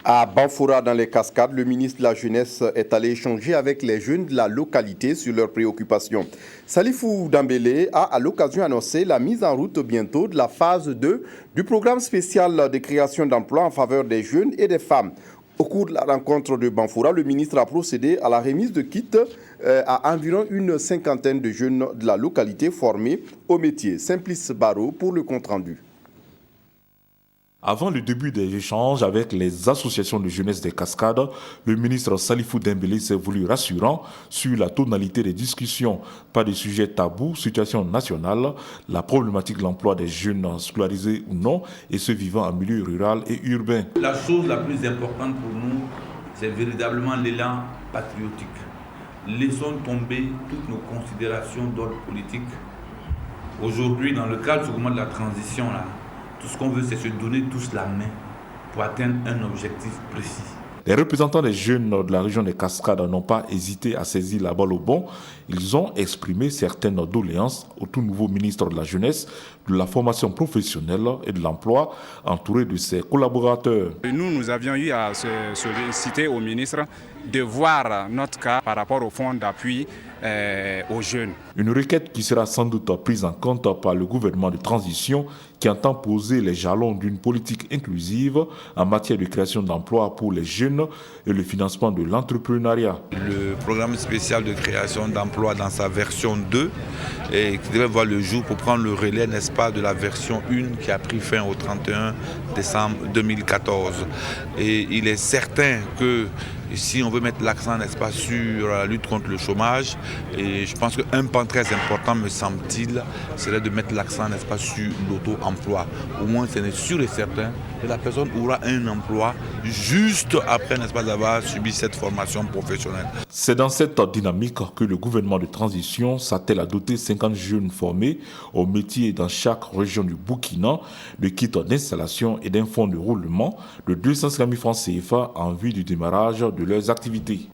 À Banfora, dans les Cascades, le ministre de la Jeunesse est allé échanger avec les jeunes de la localité sur leurs préoccupations. Salifou Dambélé a à l'occasion annoncé la mise en route bientôt de la phase 2 du programme spécial de création d'emplois en faveur des jeunes et des femmes. Au cours de la rencontre de Banfora, le ministre a procédé à la remise de kits à environ une cinquantaine de jeunes de la localité formés au métier. Simplice Barreau pour le compte-rendu. Avant le début des échanges avec les associations de jeunesse des Cascades, le ministre Salifou Dembélé s'est voulu rassurant sur la tonalité des discussions. Pas de sujet tabou, situation nationale, la problématique de l'emploi des jeunes scolarisés ou non et ceux vivant en milieu rural et urbain. La chose la plus importante pour nous, c'est véritablement l'élan patriotique. Laissons tomber toutes nos considérations d'ordre politique. Aujourd'hui, dans le cadre du mouvement de la transition, tout ce qu'on veut, c'est se donner tous la main pour atteindre un objectif précis. Les représentants des jeunes de la région des Cascades n'ont pas hésité à saisir la balle au bon. Ils ont exprimé certaines doléances au tout nouveau ministre de la Jeunesse, de la formation professionnelle et de l'emploi, entouré de ses collaborateurs. Nous avions eu à solliciter au ministre de voir notre cas par rapport au fonds d'appui aux jeunes. Une requête qui sera sans doute prise en compte par le gouvernement de transition qui entend poser les jalons d'une politique inclusive en matière de création d'emplois pour les jeunes et le financement de l'entrepreneuriat. Le programme spécial de création d'emplois dans sa version 2 et qui devrait voir le jour pour prendre le relais, n'est-ce pas, de la version 1 qui a pris fin au 31 décembre 2014. Et il est certain que si on veut mettre l'accent, n'est-ce pas, sur la lutte contre le chômage, et je pense qu'un pan très important, me semble-t-il, serait de mettre l'accent, n'est-ce pas, sur l'auto-emploi. Au moins, c'est sûr et certain que la personne aura un emploi juste après, n'est-ce pas, d'avoir subi cette formation professionnelle. C'est dans cette dynamique que le gouvernement de transition s'attelle à doter 50 jeunes formés au métier dans chaque région du Burkina de kits d'installation et d'un fonds de roulement de 250 000 francs CFA en vue du démarrage de leurs activités.